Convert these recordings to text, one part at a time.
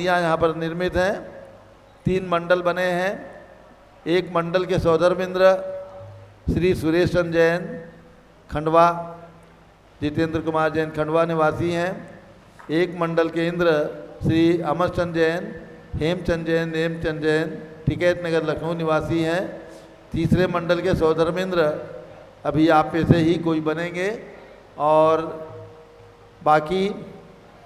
बोलियां यहाँ पर निर्मित हैं। 3 मंडल बने हैं। एक मंडल के सौधर्मेंद्र श्री सुरेश चंद्र जैन खंडवा, जितेंद्र कुमार जैन खंडवा निवासी हैं। एक मंडल के इंद्र श्री अमर चंद जैन, हेमचंद जैन, नेमचंद जैन टिकैत नगर लखनऊ निवासी हैं। तीसरे मंडल के सौधर्मेंद्र अभी आप में से ही कोई बनेंगे और बाकी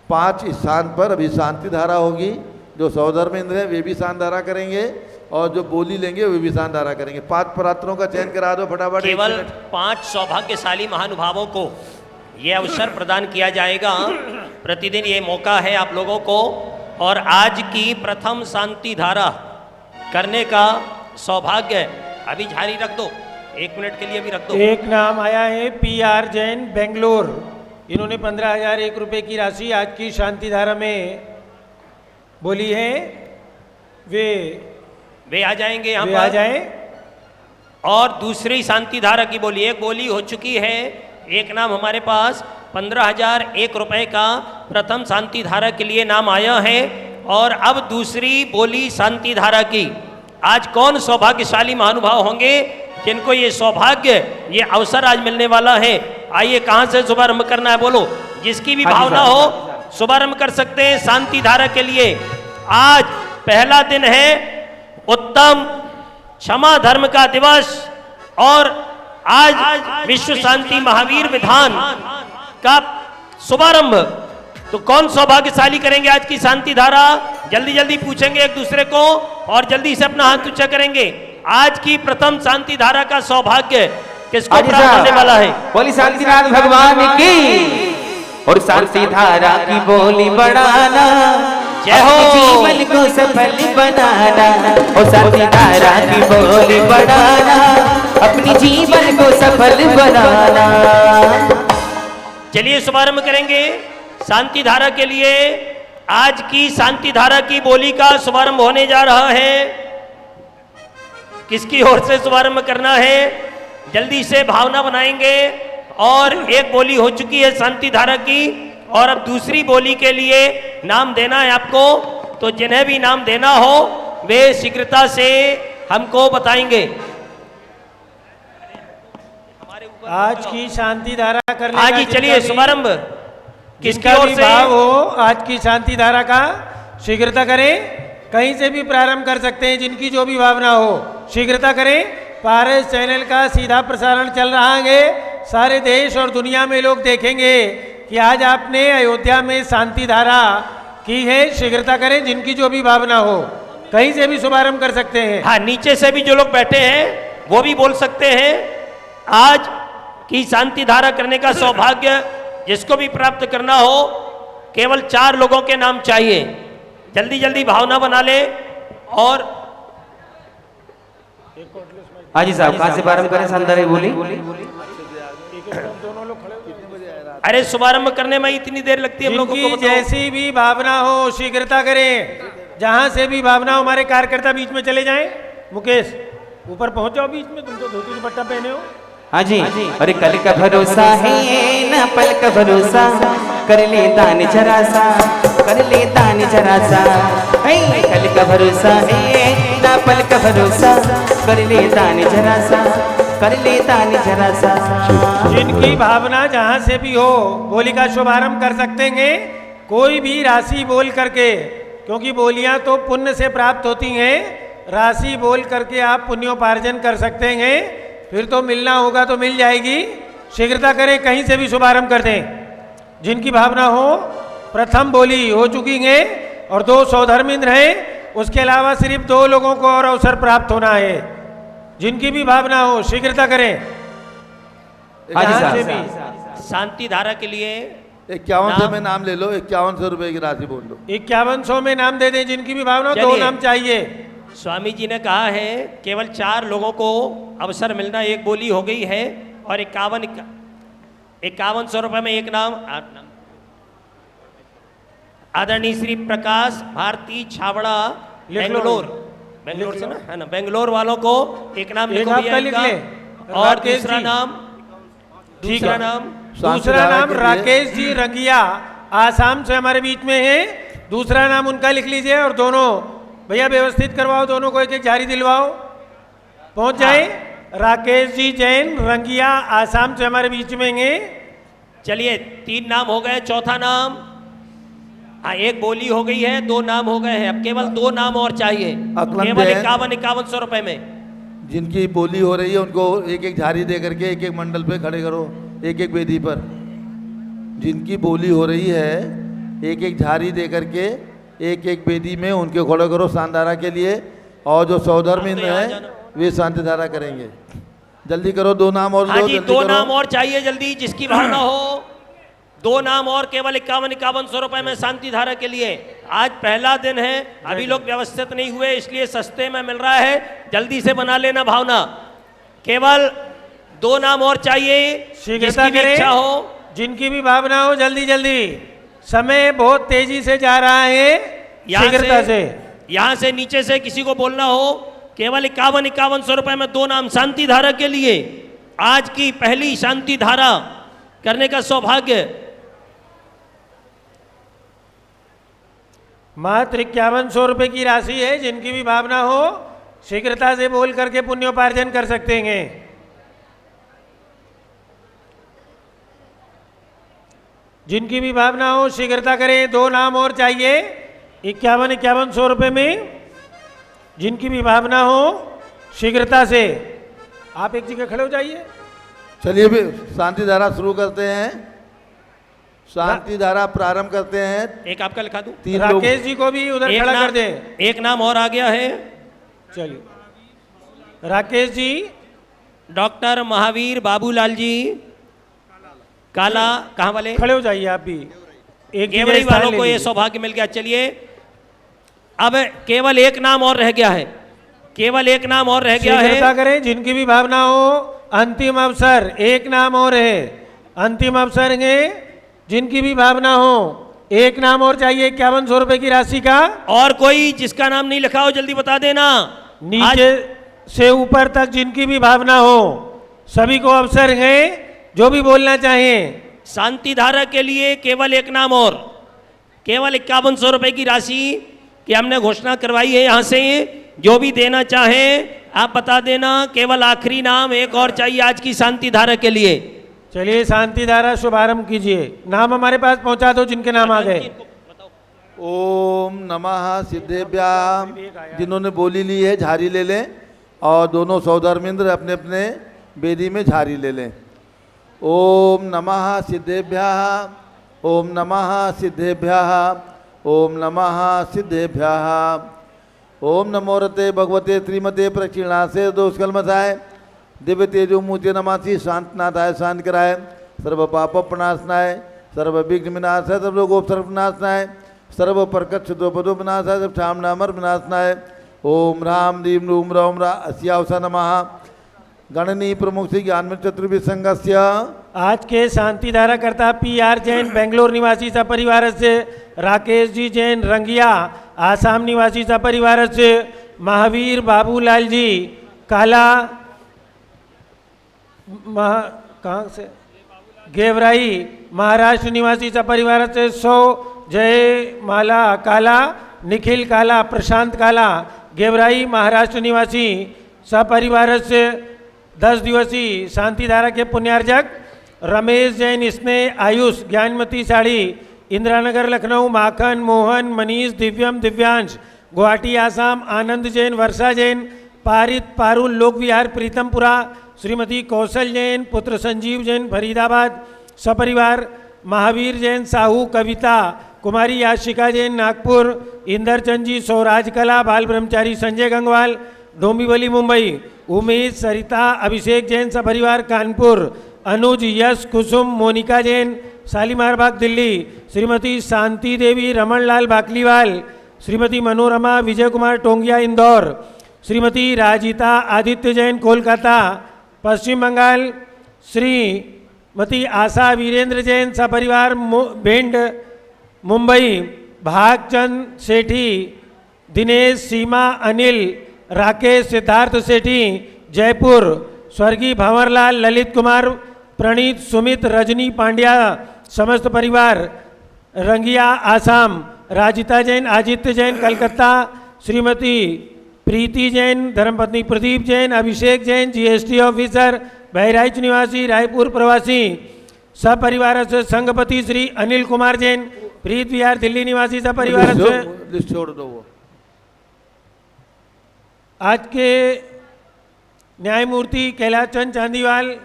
5 स्थान पर अभी शांति धारा होगी। जो सौधर्मेंद्र हैं वे भी शांति धारा करेंगे और जो बोली लेंगे वे भी शांति धारा करेंगे। 5 पात्रों का चयन करा दो फटाफट। केवल 5 सौभाग्यशाली महानुभावों को ये अवसर प्रदान किया जाएगा। प्रतिदिन ये मौका है आप लोगों को और आज की प्रथम शांति धारा करने का सौभाग्य। अभी जारी रख दो, 1 मिनट के लिए भी रख दो। एक नाम आया है PR जैन बेंगलोर, इन्होंने 15,001 रुपये की राशि आज की शांति धारा में बोली है। वे आ जाएंगे यहाँ पर, आ जाए। और दूसरी शांति धारा की बोली, एक बोली हो चुकी है। एक नाम हमारे पास 15,001 रुपये का प्रथम शांति धारा के लिए नाम आया है और अब दूसरी बोली शांति धारा की। आज कौन सौभाग्यशाली महानुभाव होंगे जिनको ये सौभाग्य, ये अवसर आज मिलने वाला है। आइए, कहाँ से शुभारंभ करना है बोलो। जिसकी भी भावना हो शुभारंभ कर सकते हैं शांति धारा के लिए। आज पहला दिन है उत्तम क्षमा धर्म का दिवस और आज विश्व शांति महावीर विधान का शुभारंभ। तो कौन सौभाग्यशाली करेंगे आज की शांति धारा? जल्दी जल्दी पूछेंगे एक दूसरे को और जल्दी से अपना हाथ ऊंचा करेंगे। आज की प्रथम शांति धारा का सौभाग्य किसको प्राप्त होने वाला है? बोली शांतिनाथ भगवान की और शांति धारा की बोली बढ़ाना, जय हो। जीवन को सफल बनाना और शांति धारा की बोली बढ़ाना, अपनी जीवन को सफल बनाना। चलिए शुभारंभ करेंगे शांति धारा के लिए। आज की शांति धारा की बोली का शुभारंभ होने जा रहा है। किसकी ओर से शुभारंभ करना है? जल्दी से भावना बनाएंगे। और एक बोली हो चुकी है शांति धारा की और अब दूसरी बोली के लिए नाम देना है आपको। तो जिन्हें भी नाम देना हो वे शीघ्रता से हमको बताएंगे। आज की शांति धारा करने आज ही चलिए शुभारंभ किसकी ओर से भाव हो आज की शांति धारा का शीघ्रता करें। कहीं से भी प्रारंभ कर सकते हैं, जिनकी जो भी भावना हो शीघ्रता करें। पारस चैनल का सीधा प्रसारण चल रहा है। सारे देश और दुनिया में लोग देखेंगे कि आज आपने अयोध्या में शांति धारा की है। शीघ्रता करें, जिनकी जो भी भावना हो कहीं से भी शुभारंभ कर सकते हैं। हाँ, नीचे से भी जो लोग बैठे हैं वो भी बोल सकते हैं। आज की शांति धारा करने का सौभाग्य जिसको भी प्राप्त करना हो, केवल 4 लोगों के नाम चाहिए। जल्दी जल्दी भावना बना ले। और हाजी साहब कहाँ से प्रारंभ करें शांति धारा बोली? अरे शुभारंभ करने में इतनी देर लगती है हम लोगों को। जैसी भी भावना हो शीघ्रता करें। जहां से भी भावना हो, हमारे कार्यकर्ता बीच में चले जाएं। मुकेश ऊपर पहुंच जाओ बीच में, तुम तो धोती दुपट्टा पहने हो। हाँ जी। अरे कल का भरोसा है ना पल का भरोसा, कर ले दान जरा सा, कर ले दान जरा सा। कल का भरोसा है ना पल का भरोसा, कर ले दान जरा सा, कर ले दान जरा सा। जिनकी भावना जहाँ से भी हो बोली का शुभारंभ कर सकते हैं। कोई भी राशि बोल करके, क्योंकि बोलियां तो पुण्य से प्राप्त होती हैं। राशि बोल करके आप पुण्योपार्जन कर सकते हैं। फिर तो मिलना होगा तो मिल जाएगी। शीघ्रता करें, कहीं से भी शुभारंभ कर दें। जिनकी भावना हो, प्रथम बोली हो चुकी है और 2 सौधर्मेंद्र हैं। उसके अलावा सिर्फ 2 लोगों को और अवसर प्राप्त होना है। जिनकी भी भावना हो शीघ्रता करें। से भी शांति धारा के लिए 5100 में नाम ले लो। 5100 रुपए की राशि बोल दो। 5100 में नाम दे दें। जिनकी भी भावना हो, 2 नाम चाहिए। स्वामी जी ने कहा है केवल 4 लोगों को अवसर मिलना। एक बोली हो गई है और 5100 रुपए में एक नाम। आदरणीय श्री प्रकाश भारती छावड़ा बेंगलोर से ना, है ना, बेंगलोर वालों को एक नाम लिख ले। और दूसरा नाम राकेश जी रंगिया आसाम से हमारे बीच में है। दूसरा नाम उनका लिख लीजिए और दोनों भैया व्यवस्थित करवाओ, दोनों को एक एक झाड़ी दिलवाओ। पहुंच जाए। राकेश जी जैन रंगिया आसाम से हमारे बीच में हैं। चलिए 3 नाम हो गए, चौथा नाम, हाँ एक बोली हो गई है, 2 नाम हो गए हैं, अब केवल 2 नाम और चाहिए, अकलन केवल जैन। 51-51 रुपए में। जिनकी बोली हो रही है उनको एक एक झाड़ी दे करके एक एक मंडल पे खड़े करो, एक एक वेदी पर। जिनकी बोली हो रही है एक एक झाड़ी दे करके एक एक वेदी में उनके खड़े करो शांतिधारा के लिए, और जो सौधर्मिंद यहाँ हैं जाना। वे शांतिधारा करेंगे। जल्दी करो, 2 नाम और हाँ लो, जी, जल्दी 2 करो। नाम और चाहिए जल्दी, जिसकी भावना हो। 2 नाम और केवल 51-51 रुपए में शांति धारा के लिए। आज पहला दिन है, अभी लोग व्यवस्थित नहीं हुए इसलिए सस्ते में मिल रहा है, जल्दी से बना लेना भावना। केवल 2 नाम और चाहिए, शीघ्रता जिसकी भी करें, इच्छा हो। जिनकी भी भावना हो जल्दी जल्दी, समय बहुत तेजी से जा रहा है, शीघ्रता से। यहाँ से नीचे से किसी को बोलना हो, केवल 51-51 रुपए में 2 नाम शांति धारा के लिए। आज की पहली शांति धारा करने का सौभाग्य। मात्र 5100 रुपए की राशि है, जिनकी भी भावना हो शीघ्रता से बोल करके पुण्योपार्जन कर सकते हैं। जिनकी भी भावना हो शीघ्रता करें, 2 नाम और चाहिए 51-51 रुपए में। जिनकी भी भावना हो शीघ्रता से आप एक जगह खड़े हो जाइए। चलिए भी शांति धारा शुरू करते हैं, शांति धारा प्रारंभ करते हैं। एक आपका लिखा दूं, 3 लोग। राकेश जी को भी उधर एक खड़ा नाम, कर दें। एक नाम और आ गया है, चलिए राकेश जी। डॉक्टर महावीर बाबूलाल जी काला, कहाँ वाले? खड़े हो जाइए आप भी, एक जगह केवड़ी स्थान वालों ले को ये लीजिए। सौभाग्य मिल गया। चलिए अब केवल एक नाम और रह गया है, केवल एक नाम और रह गया शीघ्रता है। करें, जिनकी भी भावना हो। अंतिम अवसर, एक नाम और है, अंतिम अवसर है। जिनकी भी भावना हो एक नाम और चाहिए 5100 रुपए की राशि का। और कोई जिसका नाम नहीं लिखा हो जल्दी बता देना। नीचे से ऊपर तक जिनकी भी भावना हो सभी को अवसर है, जो भी बोलना चाहें। शांति धारा के लिए केवल एक नाम और, केवल 5100 रुपए की राशि की हमने घोषणा करवाई है। यहाँ से जो भी देना चाहें आप बता देना। केवल आखिरी नाम एक और चाहिए आज की शांति धारा के लिए। चलिए शांति धारा शुभारंभ कीजिए। नाम हमारे पास पहुंचा दो जिनके नाम आ गए। ओम नमः सिद्धेभ्याम। जिन्होंने बोली ली है झाड़ी ले लें, और दोनों सौधर्मिंद्र अपने अपने वेदी में झाड़ी ले लें। ओम नमः सिद्धेभ्यः, ओम नमः सिद्धेभ्यः, ओम नमः सिद्धेभ्यः। ओम नमो रते भगवते श्रीमते प्रक्षिणासे दोषकलमसाय दिव्य तेजो मूर्ति नमासी शांतनाथाय शांत कराय सर्व पाप प्रणाशनाय सर्व विघ्न विनाशाय सर्व लोगोप सर्व विनाशनाय सर्व प्रकट द्रौपदो विनाशाय सर्व क्षाम नामर विनाशनाय। ओम राम रीम रूम रौम रा अस्यावसा नमः। गणनी प्रमुख श्री ज्ञान चतुर्भि संघस्य। आज के शांति धारा करता PR जैन बेंगलोर निवासी सपरिवार से, राकेश जी जैन रंगिया आसाम निवासी सपरिवार से, महावीर बाबूलाल जी काला कहाँ से गेवराई महाराष्ट्र निवासी सपरिवार से 100, जय माला काला, निखिल काला, प्रशांत काला गेवराई महाराष्ट्र निवासी सपरिवार से 10 दिवसीय शांति धारा के पुण्यार्जक रमेश जैन स्नेह आयुष ज्ञानमती साड़ी इंदिरानगर लखनऊ, माखन मोहन मनीष दिव्यम दिव्यांश गुवाहाटी आसाम, आनंद जैन वर्षा जैन पारित पारुल लोक विहार प्रीतमपुरा, श्रीमती कौशल जैन पुत्र संजीव जैन फरीदाबाद सपरिवार, महावीर जैन साहू कविता कुमारी याशिका जैन नागपुर, इंदरचंद जी स्वराज कला बाल ब्रह्मचारी संजय गंगवाल डोंबिवली मुंबई, उमेश सरिता अभिषेक जैन सपरिवार कानपुर, अनुज यश कुसुम मोनिका जैन शालीमार बाग दिल्ली, श्रीमती शांति देवी रमनलाल बाकलीवाल, श्रीमती मनोरमा विजय कुमार टोंगिया इंदौर, श्रीमती राजिता आदित्य जैन कोलकाता पश्चिम बंगाल, श्रीमती आशा वीरेंद्र जैन सपरिवार भिंड मुंबई, भागचंद सेठी दिनेश सीमा अनिल राकेश सिद्धार्थ सेठी जयपुर, स्वर्गीय भंवरलाल ललित कुमार प्रणीत सुमित रजनी पांड्या समस्त परिवार रंगिया आसाम, राजिता जैन, आदित्य जैन कलकत्ता, श्रीमती प्रीति जैन, धर्मपत्नी प्रदीप जैन, अभिषेक जैन जीएसटी ऑफिसर, बहराइच निवासी, रायपुर प्रवासी, सपरिवार से संघपति श्री अनिल कुमार जैन, प्रीत विहार दिल्ली निवासी, सपरिवार से। लिस्ट छोड़ दो वो। आज के न्यायमूर्ति कैलाश चंद चांदीवाल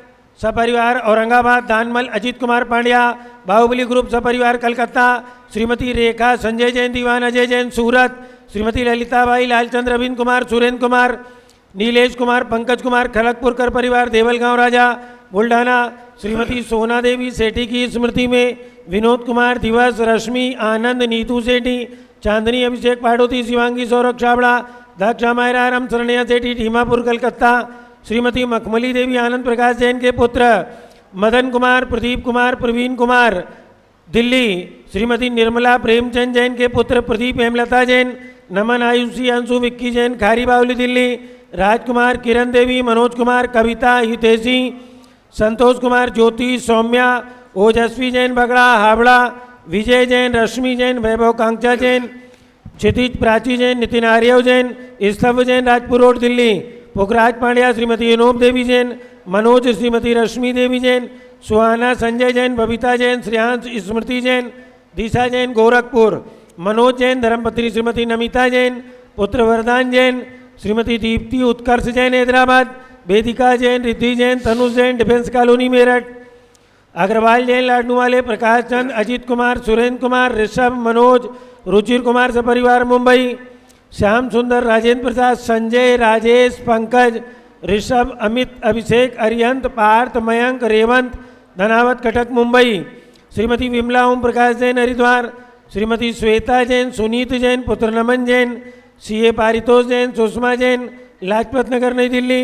सपरिवार औरंगाबाद, दानमल अजीत कुमार पांड्या, बाहुबली ग्रुप सपरिवार कलकत्ता, श्रीमती रेखा संजय जैन दीवान, अजय जैन सूरत, श्रीमती ललिताबाई लालचंद्र, अरविंद कुमार, सुरेंद्र कुमार, नीलेश कुमार, पंकज कुमार, खड़गपुरकर परिवार, देवलगांव राजा बुल्ढाना, श्रीमती सोना देवी सेठी की स्मृति में विनोद कुमार, दिवस, रश्मि, आनंद, नीतू सेठी, चांदनी, अभिषेक पाड़ोती, शिवांगी, सौरभ छाबड़ा, दक्षा मायरा, राम शरणिया सेठी, ढीमापुर कलकत्ता, श्रीमती मखमली देवी, आनंद प्रकाश जैन के पुत्र मदन कुमार, प्रदीप कुमार, प्रवीण कुमार दिल्ली, श्रीमती निर्मला प्रेमचंद जैन के पुत्र प्रदीप हेमलता जैन, नमन आयुषी, अंशु विक्की जैन, खारी बावली दिल्ली, राजकुमार, किरण देवी, मनोज कुमार, कविता हितेशी, संतोष कुमार, ज्योति, सौम्या, ओजस्वी जैन बगड़ा हावड़ा, विजय जैन, रश्मि जैन, वैभव कांक्षा जैन, क्षितिज प्राची जैन, नितिन आर्यव जैन, स्तव जैन, राजपुर रोड दिल्ली, पुखराज पांड्या, श्रीमती अनूप देवी जैन, मनोज, श्रीमती रश्मि देवी जैन, सुहाना संजय जैन, बबीता जैन, श्रेयांश स्मृति जैन, दिशा जैन गोरखपुर, मनोज जैन, धर्मपत्नी श्रीमती नमिता जैन, पुत्र वरदान जैन, श्रीमती दीप्ति उत्कर्ष जैन हैदराबाद, वेदिका जैन, रिद्धि जैन, तनुज जैन डिफेंस कॉलोनी मेरठ, अग्रवाल जैन लाडनूवाले, प्रकाश चंद, अजीत कुमार, सुरेंद्र कुमार, ऋषभ, मनोज, रुचिर कुमार सपरिवार मुंबई, श्याम सुंदर, राजेंद्र प्रसाद, संजय, राजेश, पंकज, ऋषभ, अमित, अभिषेक, अरिहंत, पार्थ, मयंक, रेवंत, धनावत कटक मुंबई, श्रीमती विमला ओम प्रकाश जैन हरिद्वार, श्रीमती श्वेता जैन, सुनीत जैन, पुत्र नमन जैन, सीए पारितोष जैन, सुषमा जैन, लाजपत नगर नई दिल्ली,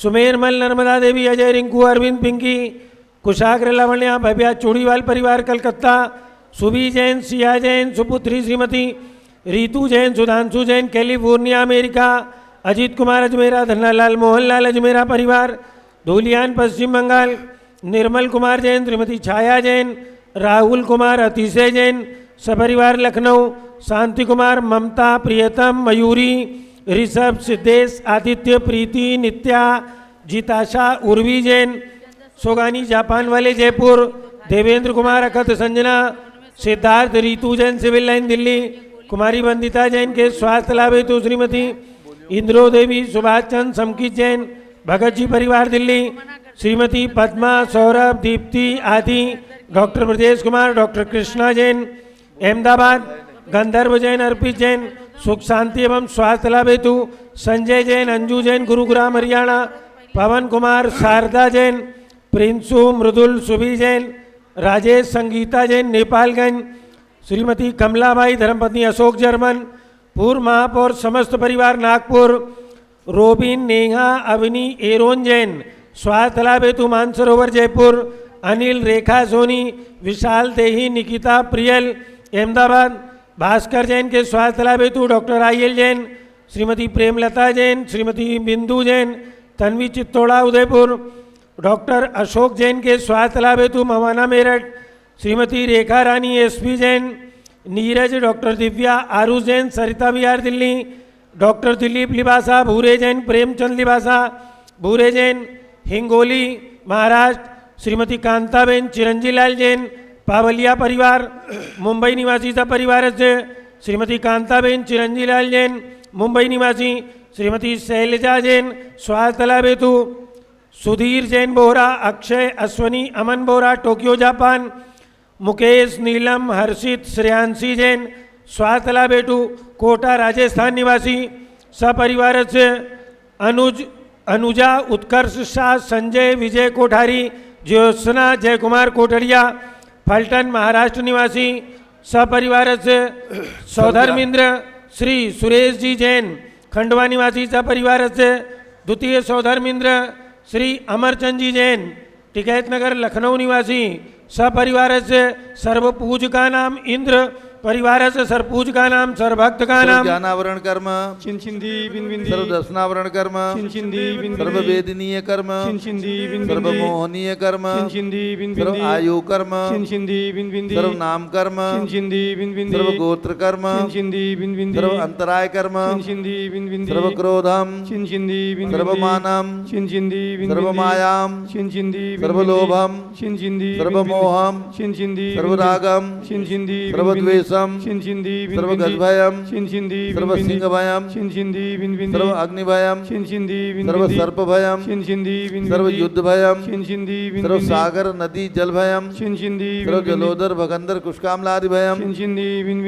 सुमेर मल, नर्मदा देवी, अजय, रिंकू, अरविंद, पिंकी, कुशाग्र, लावण्या, भव्या चूड़ीवाल परिवार कलकत्ता, सुबी जैन, सिया जैन, सुपुत्री श्रीमती रीतू जैन, सुधांशु जैन, कैलिफोर्निया अमेरिका, अजीत कुमार अजमेरा, धन्नालाल मोहनलाल अजमेरा परिवार, धूलियान पश्चिम बंगाल, निर्मल कुमार जैन, श्रीमती छाया जैन, राहुल कुमार, अतिशय जैन सपरिवार लखनऊ, शांति कुमार, ममता, प्रियतम, मयूरी, ऋषभ, सिद्धेश, आदित्य, प्रीति, नित्या, जिताशा, उर्वी जैन, सोगानी जापान वाले जयपुर, देवेंद्र कुमार, अखत संजना, सिद्धार्थ, रीतू जैन सिविल लाइन दिल्ली, कुमारी बंदिता जैन के स्वास्थ्य लाभ हेतु श्रीमती इंद्रो देवी, सुभाष चंद, समकित जैन, भगत जी परिवार दिल्ली, श्रीमती पद्मा, सौरभ, दीप्ति आदि, डॉक्टर ब्रजेश कुमार, डॉक्टर कृष्णा जैन अहमदाबाद, गंधर्व जैन, अर्पित जैन, सुख शांति एवं स्वास्थ्य लाभ हेतु संजय जैन, अंजू जैन, गुरुग्राम हरियाणा, पवन कुमार, शारदा जैन, प्रिंसु, मृदुल, सुभी जैन, राजेश, संगीता जैन नेपालगंज, श्रीमती कमलाबाई, धर्मपत्नी अशोक जर्मन, पूर्व महापौर समस्त परिवार नागपुर, रोबिन, नेहा, अवनी, एरोन जैन, स्वास्थ्य लाभ हेतु मानसरोवर जयपुर, अनिल, रेखा सोनी, विशाल देही, निकिता, प्रियल अहमदाबाद, भास्कर जैन के स्वास्थ्य लाभ हेतु डॉक्टर आईएल जैन, श्रीमती प्रेमलता जैन, श्रीमती बिंदु जैन, तन्वी चित्तौड़ा उदयपुर, डॉक्टर अशोक जैन के स्वास्थ्य लाभ हेतु मवाना मेरठ, श्रीमती रेखा रानी एसपी जैन, नीरज, डॉक्टर दिव्या, आरुष जैन, सरिता विहार दिल्ली, डॉक्टर दिलीप लिबासा, भूरे जैन, प्रेमचंद लिबासा, भूरे जैन, हिंगोली महाराष्ट्र, श्रीमती कांताबेन, चिरंजी लाल जैन, पावलिया परिवार मुंबई निवासी परिवार से श्रीमती कांताबेन, चिरंजी लाल जैन, मुंबई निवासी, श्रीमती शैलजा जैन, स्वास्थ्य लाभ हेतु सुधीर जैन बोहरा, अक्षय, अश्वनी, अमन बोहरा, टोक्यो जापान, मुकेश, नीलम, हर्षित, श्रेयांशी जैन, स्वास्थ्य लाभ हेतु कोटा राजस्थान निवासी, सपरिवार से अनुज, अनुजा, उत्कर्ष शाह, संजय, विजय कोठारी, ज्योत्सना, जयकुमार कोटड़िया, फलटन महाराष्ट्र निवासी, सपरिवार से सौधर्मेंद्र, श्री सुरेश जी जैन, खंडवा निवासी, सपरिवार से द्वितीय सौधर्मेंद्र, श्री अमरचंद जी जैन, टिकैत नगर लखनऊ निवासी, सपरिवार से सर्व पूज का नाम इंद्र, परिवार से सरपूज का नाम, सरभक्त का सर्व नाम, ज्ञानावरण कर्म, छिंछिंदी बिन सर्व दर्शनावरण कर्म, छिंछिंदी बिन सर्व वेदनीय कर्म, छिंछिंदी बिन सर्व मोहनीय कर्म, छिंछिंदी बिन सर्व आयु कर्म, छिंछिंदी बिन सर्व नाम कर्म, छिंछिंदी बिन सर्व गोत्र कर्म, छिंछिंदी बिन सर्व अंतराय कर्म, छिंछिंदी बिन सर्व क्रोधम, छिंछिंदी बिन सर्व मानम, छिंछिंदी बिन सर्व मायाम, छिंछिंदी सर्व लोभम, छिंछिंदी सर्व मोहम, छिंछिंदी सर्व रागम, छिंछिंदी सर्व द्वेषम, छिंछिंदी सर्व गजभयम, छिंछिंदी सर्व सिंह भयम, छिंछिंदी बिन सर्व अग्नि भयम, छिंछिंदी बिन सर्व सर्प भयम, छिंछिंदी बिन सर्व युद्ध भयम, छिंछिंदी बिन सर्व सागर नदी जल भयम, छिंछिंदी सर्व जलोदर भगंदर कुष्कामलादि भयम, छिंछिंदी बिन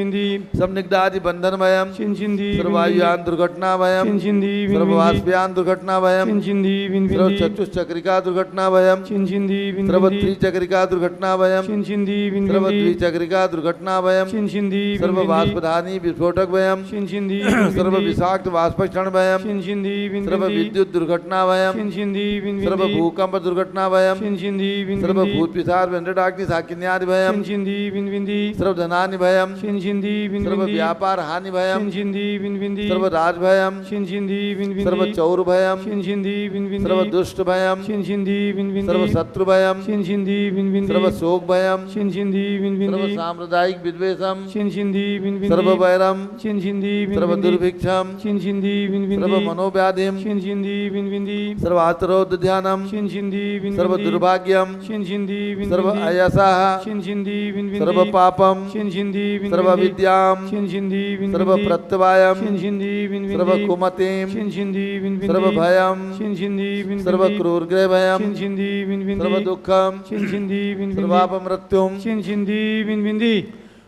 सब निग्धादि बंधन भयम, छिंछिंदी सर्वायुयान दुर्घटना भयम, छिंछिंदी सर्व वाष्पयान दुर्घटना भयम, छिंछिंदी बिन सर्व चतुश्चक्रिका दुर्घटना भयम, छिंछिंदी बिन सर्व त्रिचक्रिका दुर्घटना भयम, छिंछिंदी बिन सर्व द्विचक्रिका दुर्घटना भयम, छिंछिंदी सर्व वाष्पधानी विस्फोटक भयम, छिंछिंदी सर्व विषाक्त वाष्पक्षण भयम, छिंछिंदी बिन सर्व विद्युत दुर्घटना भयम, छिंछिंदी बिन सर्व भूकंप दुर्घटना भयम, छिंछिंदी बिन सर्व भूत पिशाच वेंकटाग्नि साकिन्यादि भयम, छिंछिंदी बिन सर्व धनानि भयम, छिंछिंदी बिन सर्व व्यापार हानि भयम, छिंछिंदी बिन सर्व राज भयम, छिंछिंदी बिन सर्व चौर भयम, छिंछिंदी बिन सर्व दुष्ट भयम, छिंछिंदी बिन सर्व शत्रु भयम, छिंछिंदी बिन सर्व शोक भयम, छिंछिंदी बिन सर्व सांप्रदायिक विद्वेषम, छिंछिंदी बिन सर्व वैरम, छिंछिंदी सर्व दुर्भिक्षम, छिंछिंदी बिन सर्व मनोव्याधिम, छिंछिंदी बिन सर्व आतरोध ध्यानम, छिंछिंदी बिन सर्व दुर्भाग्यम, छिंछिंदी बिन सर्व अयसः, छिंछिंदी बिन सर्व पापम, छिंछिंदी बिन सर्व विद्याम, छिंछिंदी बिन सर्व प्रत्यवायम, छिंछिंदी बिन सर्व कुमतिम, छिंछिंदी बिन सर्व भयम, छिंछिंदी बिन सर्व क्रूरग्रह भयम, छिंछिंदी बिन सर्व दुःखम, छिंछिंदी बिन सर्वापमृत्युम। छिंछिंदी बिन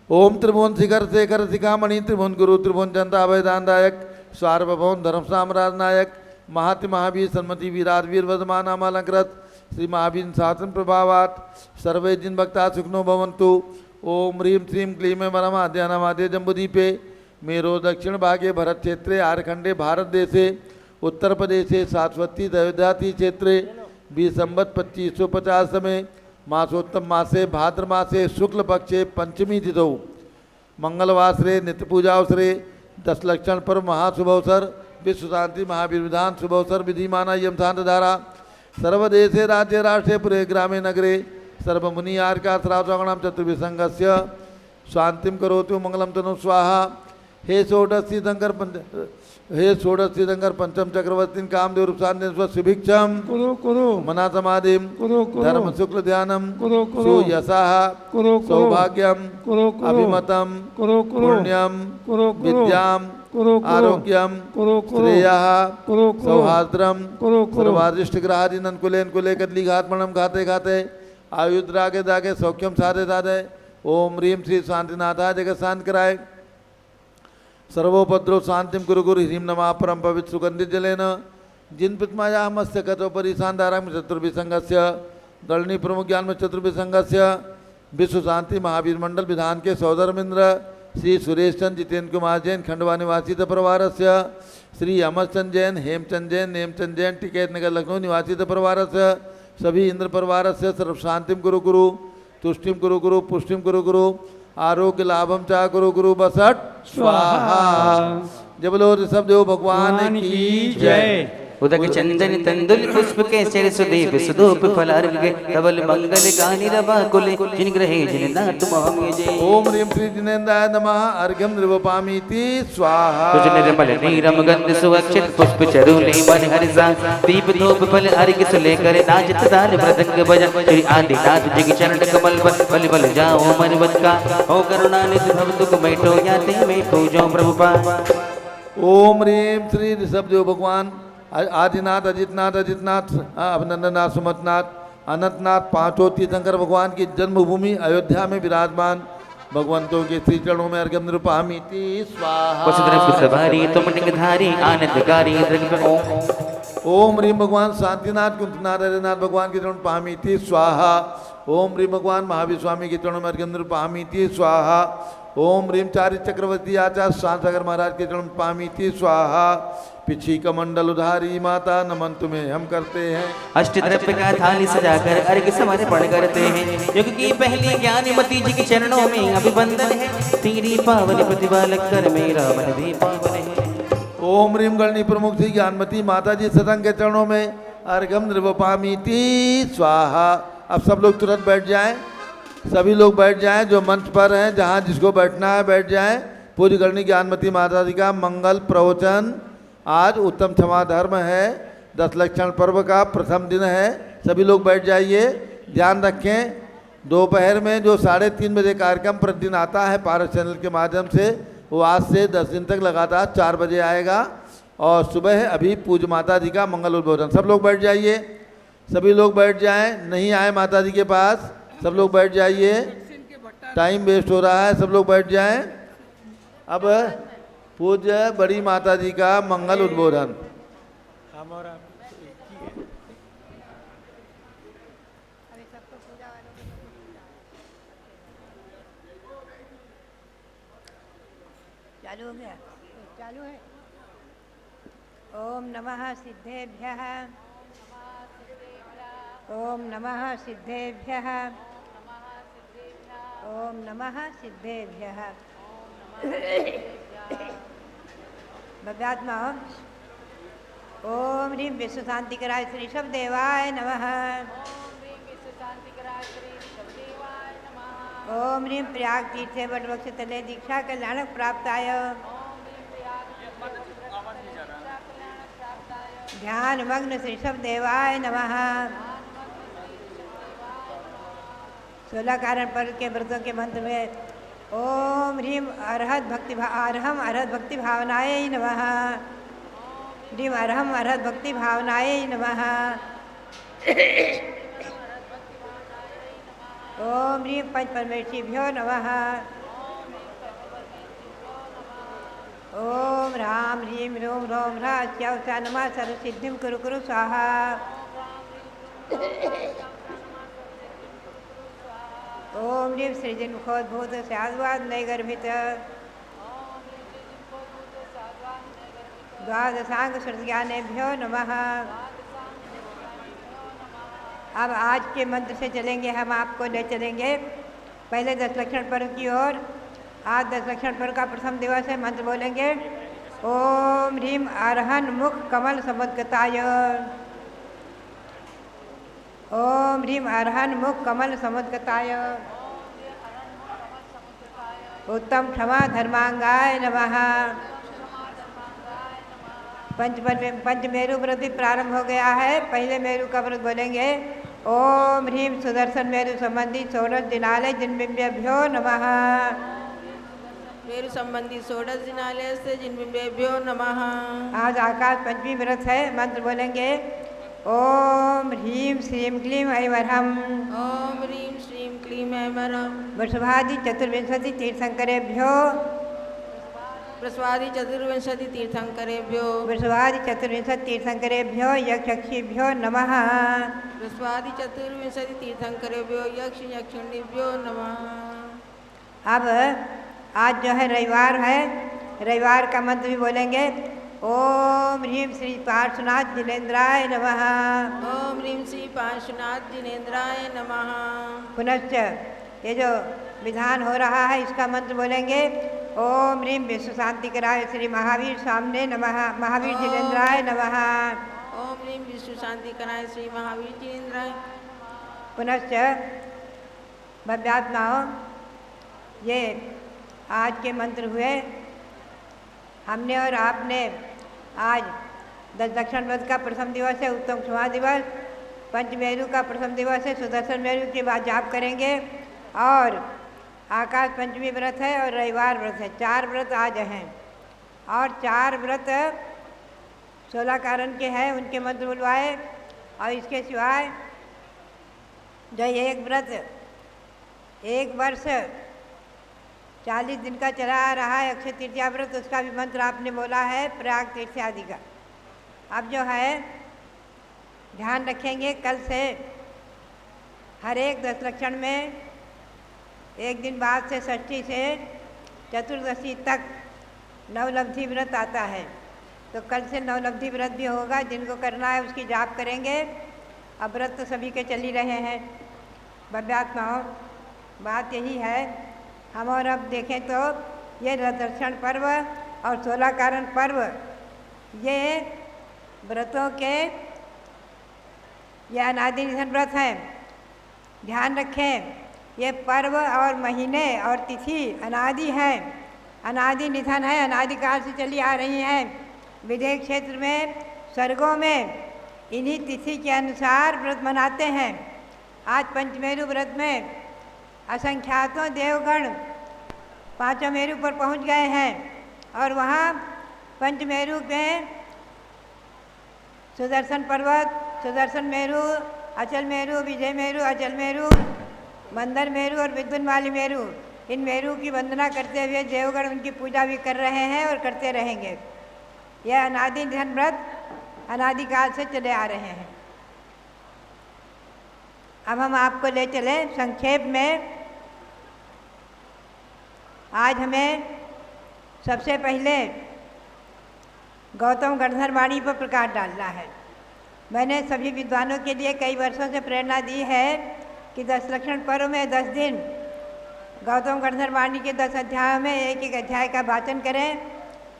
ओम त्रिभुवन शिखर शेखर शिखामणि त्रिभुवन गुरु त्रिभुवन जनता अभयदानदायक सार्वभौम धर्म साम्राज नायक महाति महावीर सन्मति वीराधवीर वर्धमान नामालंकृत श्री महावीर शासन प्रभावात सर्वे जिन भक्ता सुखनो भवन्तु। ओम ह्रीं श्रीं क्लीं परमाद्यानामाद्य जम्बुदीपे मेरो दक्षिण भागे भरत क्षेत्रे आरखंडे भारत देशे उत्तर प्रदेशे सारस्वती अयोध्याति क्षेत्रे संवत 2550 में मासोत्तम मासे भाद्र मासे शुक्ल पक्षे पंचमी तिथौ मंगलवासरे नित्य पूजावसरे 10 लक्षण पर महाशुभ अवसर विश्व शांति महावीर विधान शुभ अवसर विधिमाना यम धारा सर्वदेशे राज्य राष्ट्रे पुरे ग्रामे नगरे सर्वमुनि आर्का श्रावणाम चतुर्विसंगस्य शांतिम करोतु मंगलम तनु स्वाहा। हे षोडशीशंकर पंचम चक्रवर्ती कामदेव रूपसान्य सुभिक्षम कुरु मना समाधिम कुरु धर्म शुक्ल ध्यानम कुरु सुयशः सौभाग्यम अभिमतम पुण्यम विद्याम आरोग्यम श्रेयः सौहार्द्रम सर्वादिष्ट ग्रहादिनन कुले कदली घातमणम घाते घाते आयुद्रागे दागे सौख्यम साधे साधे। ओम ह्रीं श्री शांतिनाथा जगत शांत कराए सर्वोपद्रव शांतिम गुरु गुरु ह्रीं नमा परम पवित्र सुगंधित जलेन जिन पितमाया मत्स्य कथोपरि शांताराम चतुर्भिसंगस्य दलनी प्रमुख ज्ञान में चतुर्भिसंगस्य विश्व शांति महावीर मंडल विधान के सौदरमिंद्र श्री सुरेश चंद जितेंद्र कुमार जैन खंडवा निवासी परिवार से श्री अमरचंद जैन हेमचंद जैन नेमचंद जैन टिकैत नगर लखनऊ निवासी परिवार से सभी इंद्र परिवार से सर्व शांतिम गुरु गुरु तुष्टिम गुरु गुरु पुष्टिम गुरु गुरु आरोग्य लाभम चा गुरु गुरु बसट स्वाहा। जय बोलो ऋषभ देव भगवान की जय। उदक चंदन तंदुल पुष्प के सिर सुदीप सुदूप फलार्घ धवल मंगल गानी रवा कुले जिन ग्रहे जिन नाथ मोहम्य जय। ओम ह्रीं श्री जिनेन्द्राय नमः अर्घ्यम निर्वपामीति स्वाहा। तुझ निर्मल नीरम गंध सुअक्षित पुष्प चरूले मन हर्षा दीप धूप फल अर्घ सुलेकर नाचत ताल मृदंग बजा श्री आदिनाथ जग चरण कमल बल बल जाओ मन बत का हो करुणा निधि भव दुख मैठो याते मैठो जो प्रभुपा। ओम ह्रीं श्री ऋषभ देव भगवान आदिनाथ अजितनाथ अभिनंदननाथ सुमतनाथ अनंतनाथ पांचों तीर्थंकर भगवान की जन्मभूमि अयोध्या में विराजमान भगवंतों के श्री चरणों में अर्घ्यम निरूपयामीति स्वाहा। ओम ह्रीं भगवान शांतिनाथ कुंभनाथ हरिनाथ भगवान के चरण पामीति स्वाहा। ओम ह्रीं भगवान महावीर स्वामी के चरणों में अर्घ्यम निरूपयामीति स्वाहा। ओम ह्रीं चारि चक्रवर्ती आचार्य शांत सागर महाराज के चरण पामीति स्वाहा। पिछी कमंडल उधारी माता नमन तुम्हें हम करते हैं। अष्टद्रव्य का थाली सजाकर अर्घ समर्पण करते हैं। युग की पहली ज्ञानमती जी के चरणों में अभिवंदन है। तेरी दीपावली प्रतिपालक कर मेरा मन दीपावली है। ओम ह्रीम गणनी प्रमुख श्री ज्ञानमती माता जी सतंग के चरणों में अर्घम नृवपामीति स्वाहा। अब सब लोग तुरंत बैठ जाएं, सभी लोग बैठ जाएं, जो मंच पर हैं जहां जिसको बैठना है बैठ जाएं। पूरी गणनी ज्ञानमती माता जी का मंगल प्रवचन। आज उत्तम क्षमा धर्म है, 10 लक्षण पर्व का प्रथम दिन है। सभी लोग बैठ जाइए। ध्यान रखें, दोपहर में जो 3:30 बजे कार्यक्रम प्रतिदिन आता है पारस चैनल के माध्यम से, वो आज से 10 दिन तक लगातार 4 बजे आएगा। और सुबह अभी पूज्य माता जी का मंगल उद्बोधन। सब लोग बैठ जाइए, सभी लोग बैठ जाएं। नहीं आए माता जी के पास, सब लोग बैठ जाइए, टाइम वेस्ट हो रहा है, सब लोग बैठ जाएं। अब पूज्य बड़ी माता जी का मंगल उद्बोधन। हम और आप चालू हो गया? चालू है। ओम नमः सिद्धेभ्यः। ओम नमः सिद्धेभ्यः। ओम नमः सिद्धेभ्यः। भव्यात्मा ओम ह्रीं विश्व शांतिकराय श्री शब देवाय नमः। ओम ह्रीं प्रयाग तीर्थे वटवृक्ष तले दीक्षा कल्याणक प्राप्ताय। ध्यान मग्न श्री शब देवाय नमः। 16 कारण पर्व के व्रतों के मंत्र में ओम ह्रीं अरहत भक्ति भावनाय नमः। ह्रीं अरहम अरहत भक्ति भावनाय नमः। ओम ह्रीं पंच परमेष्ठिभ्यो नमः। ओम राम ह्रीं रोम रोम ह्रास्यावसा नमः सर्वसिद्धिं कुरु कुरु स्वाहा। ओम ह्रीं सृजन मुखोद्भूत स्याद्वाद नैगर्भित द्वादशांग श्रुतिज्ञानेभ्यो नमः। अब आज के मंत्र से चलेंगे, हम आपको ले चलेंगे पहले 10 लक्षण पर्व की ओर। आज 10 लक्षण पर्व का प्रथम दिवस है। मंत्र बोलेंगे ओम ह्रीं अरहन मुख कमल समुद्गताय। ओम ह्रीं अरहन मुख कमल समुद्गताय। उत्तम क्षमा धर्मांगाय नमः। पंचमेरु व्रत भी प्रारंभ हो गया है। पहले मेरु का व्रत बोलेंगे ओम ह्रीं सुदर्शन मेरु संबंधी 16 दिनालय जिनबिंबेभ्यो नमः। मेरु संबंधी 16 दिनालय से जिनबिंबेभ्यो नमः। आज आकाश पंचमी व्रत है। मंत्र बोलेंगे ओम ह्रीं श्रीं क्लीं ऐवरहम। ओम ह्रीं श्रीं क्लीं ऐवरहम। वृषभादि चतुर्विंशति तीर्थंकरेभ्यो। प्रस्वादि चतुर्विंशति तीर्थंकरेभ्यो। वृषभादि चतुर्विंशति तीर्थंकरेभ्यो यक्षिभ्यो नमः। प्रस्वादि चतुर्विंशति तीर्थंकरेभ्यो यक्ष यक्षिणीभ्यो नमः। अब आज जो है रविवार है, रविवार का मंत्र भी बोलेंगे ओम ह्रीं श्री पार्श्वनाथ जिनेन्द्राय नमः। ओम ह्रीं श्री पार्श्वनाथ जिनेन्द्राय नमः। पुनश्च ये जो विधान हो रहा है इसका मंत्र बोलेंगे ओम ह्रीं विश्व शांतिकराय श्री महावीर सामने नमः। महावीर जिनेन्द्राय नमः। ओम ह्रीं विश्व शांतिकराय श्री महावीर जिनेन्द्राय। पुनश्च भव्यात्माओं, ये आज के मंत्र हुए। हमने और आपने आज 10 लक्षण व्रत का प्रथम दिवस है, उत्तम क्षमा दिवस। पंचमेरु का प्रथम दिवस है, सुदर्शन मेरु के बाद जाप करेंगे। और आकाश पंचमी व्रत है और रविवार व्रत है। 4 व्रत आज हैं और 4 व्रत 16 कारण के हैं, उनके मंत्र बुलवाए। और इसके सिवाय जो एक व्रत 1 वर्ष 40 दिन का चला आ रहा है, अक्षय तृतीया व्रत, उसका भी मंत्र आपने बोला है प्रयाग तीर्थ आदि का। अब जो है ध्यान रखेंगे, कल से हर एक 10 लक्षण में एक दिन बाद से षष्ठी से चतुर्दशी तक नवलब्धि व्रत आता है। तो कल से नवलब्धि व्रत भी होगा, जिनको करना है उसकी जाप करेंगे। अब व्रत तो सभी के चल ही रहे हैं। भव्यात्माओं, बात यही है, हम और अब देखें तो ये रथदर्शन पर्व और 16 कारण पर्व, ये व्रतों के ये अनादि निधन व्रत हैं। ध्यान रखें, ये पर्व और महीने और तिथि अनादि हैं, अनादि निधन है, अनादिकाल से चली आ रही हैं। विदेश क्षेत्र में स्वर्गों में इन्हीं तिथि के अनुसार व्रत मनाते हैं। आज पंचमेरु व्रत में असंख्यातों देवगण पांचों मेरु पर पहुंच गए हैं और वहाँ पंचमेरु में सुदर्शन पर्वत, सुदर्शन मेरु, अचल मेरु, विजय मेरु, अचल मेरु, मंदर मेरु और विद्युन्माली मेरु, इन मेरु की वंदना करते हुए देवगण उनकी पूजा भी कर रहे हैं और करते रहेंगे। यह अनादि निधन व्रत अनादिकाल से चले आ रहे हैं। अब हम आपको ले चले संक्षेप में। आज हमें सबसे पहले गौतम गणधर वाणी पर प्रकाश डालना है। मैंने सभी विद्वानों के लिए कई वर्षों से प्रेरणा दी है कि 10 लक्षण पर्व में 10 दिन गौतम गणधर वाणी के 10 अध्यायों में एक एक अध्याय का वाचन करें,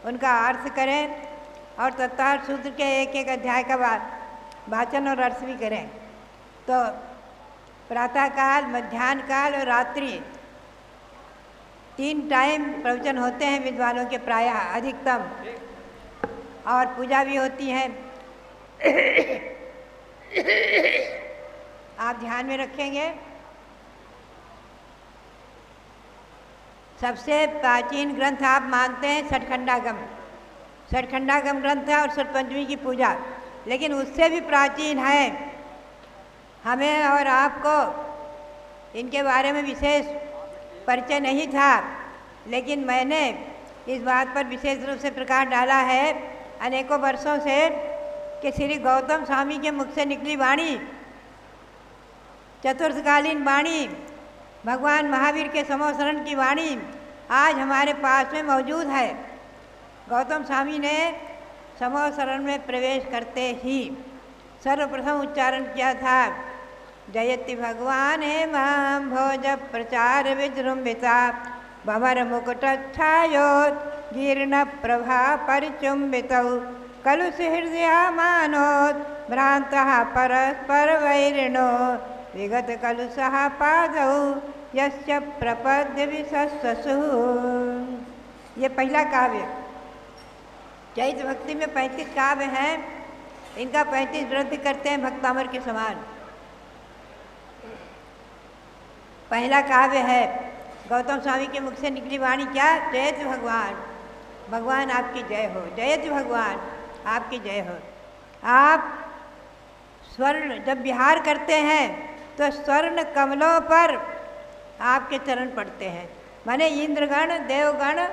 उनका अर्थ करें और तत्पर सूत्र के एक एक अध्याय का वाचन और अर्थ भी करें। तो प्रातःकाल, मध्याह्न काल और रात्रि 3 टाइम प्रवचन होते हैं विद्वानों के प्रायः अधिकतम, और पूजा भी होती है। आप ध्यान में रखेंगे, सबसे प्राचीन ग्रंथ आप मानते हैं सठखंडागम। सठखंडागम ग्रंथ है और सतपंचमी की पूजा, लेकिन उससे भी प्राचीन है। हमें और आपको इनके बारे में विशेष परिचय नहीं था, लेकिन मैंने इस बात पर विशेष रूप से प्रकाश डाला है अनेकों वर्षों से कि श्री गौतम स्वामी के मुख से निकली वाणी, चतुर्थकालीन वाणी, भगवान महावीर के समोसरण की वाणी आज हमारे पास में मौजूद है। गौतम स्वामी ने समोसरण में प्रवेश करते ही सर्वप्रथम उच्चारण किया था, जयति भगवान हे मां भोज प्रचार विजृंभिता भवर मुकुटच्छायोत् जीर्ण प्रभा परिचुंबितौ कलुष हृदया मानोत् भ्रांतः परस्पर वैरिणो विगत कलुषः पादौ यस्य प्रपद्य विशस्सु। ये पहला काव्य। चैत भक्ति में 35 काव्य हैं, इनका 35 वृद्धि करते हैं भक्तामर के समान। पहला काव्य है गौतम स्वामी के मुख से निकली वाणी, क्या? जयति भगवान, भगवान आपकी जय हो, जयति भगवान आपकी जय हो। आप स्वर्ण जब विहार करते हैं तो स्वर्ण कमलों पर आपके चरण पड़ते हैं, माने इंद्रगण देवगण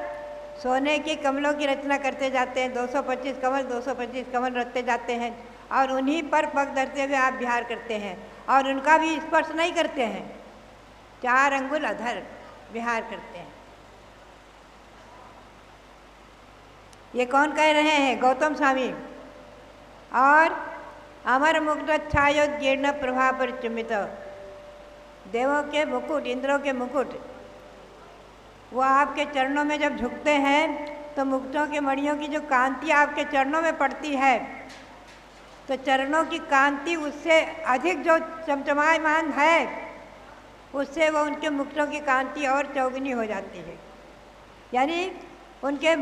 सोने की कमलों की रचना करते जाते हैं। 225 कमल 225 कमल रखते जाते हैं और उन्हीं पर पग धरते हुए आप विहार करते हैं और उनका भी स्पर्श नहीं करते हैं, 4 अंगुल अधर विहार करते हैं। ये कौन कह रहे हैं? गौतम स्वामी। और अमर मुकुटच्छायोज्जीर्ण प्रभा परिचुंबित, देवों के मुकुट, इंद्रों के मुकुट, वो आपके चरणों में जब झुकते हैं तो मुकुटों के मणियों की जो कांति आपके चरणों में पड़ती है, तो चरणों की कांति उससे अधिक जो चमचमायमान है, उससे वो उनके मुकुटों की कांति और चौगुनी हो जाती है, यानी उनके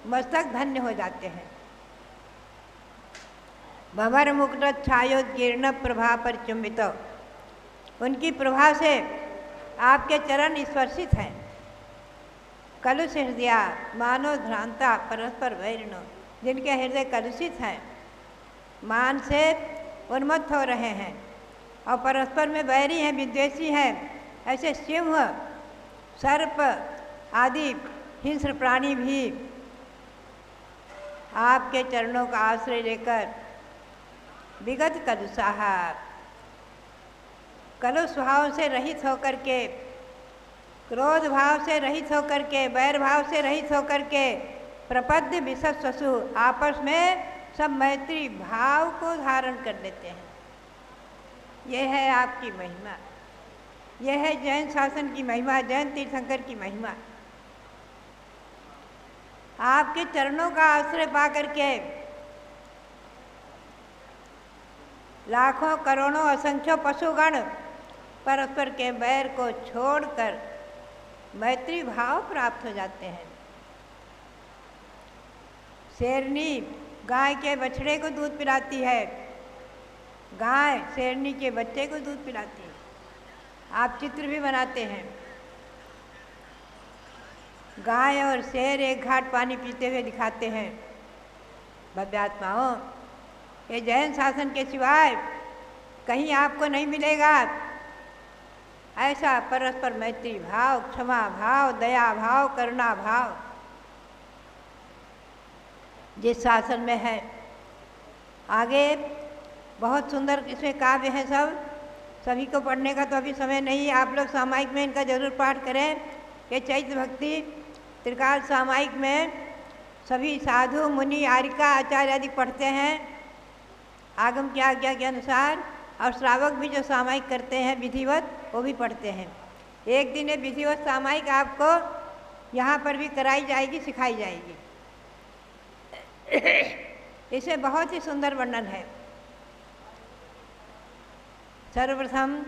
मस्तक धन्य हो जाते हैं। भवर मुकुटच्छायोज्जीर्ण प्रभा परिचुंबित, उनकी प्रभा से आपके चरण स्पर्शित हैं। कलुष हृदया मानो भ्रांता परस्पर वैरिणो, जिनके हृदय कलुषित हैं, मान से उन्मत्त हो रहे हैं और परस्पर में बैरी हैं, विद्वेषी हैं, ऐसे सिंह, सर्प आदि हिंस्र प्राणी भी आपके चरणों का आश्रय लेकर विगत कलुषाः, कलुष भाव से रहित होकर के, क्रोध भाव से रहित होकर के, वैर भाव से रहित होकर के, प्रपद्य विशस्सु, आपस में सब मैत्री भाव को धारण कर लेते हैं। यह है आपकी महिमा, यह है जैन शासन की महिमा, जैन तीर्थंकर की महिमा। आपके चरणों का आश्रय पा करके लाखों करोड़ों असंख्यों पशुगण परस्पर के बैर को छोड़कर मैत्री भाव प्राप्त हो जाते हैं। शेरनी गाय के बछड़े को दूध पिलाती है, गाय शेरनी के बच्चे को दूध पिलाती है। आप चित्र भी बनाते हैं, गाय और शेर एक घाट पानी पीते हुए दिखाते हैं। भव्यात्माओं, ये जैन शासन के सिवाय कहीं आपको नहीं मिलेगा ऐसा परस्पर मैत्री भाव, क्षमा भाव, दया भाव, करुणा भाव जिस शासन में है। आगे बहुत सुंदर इसमें काव्य है, सब सभी को पढ़ने का तो अभी समय नहीं। आप लोग सामायिक में इनका जरूर पाठ करें। ये चैत्र भक्ति त्रिकाल सामायिक में सभी साधु मुनि आरिका आचार्य आदि पढ़ते हैं आगम की आज्ञा के अनुसार, और श्रावक भी जो सामायिक करते हैं विधिवत वो भी पढ़ते हैं। एक दिन ये विधिवत सामायिक आपको यहाँ पर भी कराई जाएगी, सिखाई जाएगी। इसमें बहुत ही सुंदर वर्णन है। सर्वप्रथम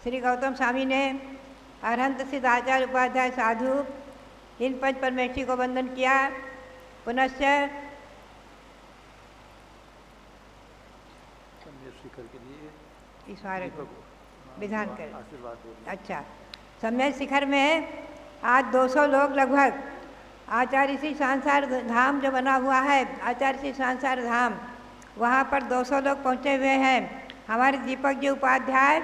श्री गौतम स्वामी ने अरहंत सिद्ध आचार्य उपाध्याय साधु इन पंच परमेष्ठी को वंदन किया। पुनश्च ईश्वर विधान कर। अच्छा, सम्य शिखर में आज 200 लोग लगभग आचार्य श्री सांसार धाम जो बना हुआ है, आचार्य श्री सांसार धाम, वहाँ पर 200 लोग पहुँचे हुए हैं। हमारे दीपक जी उपाध्याय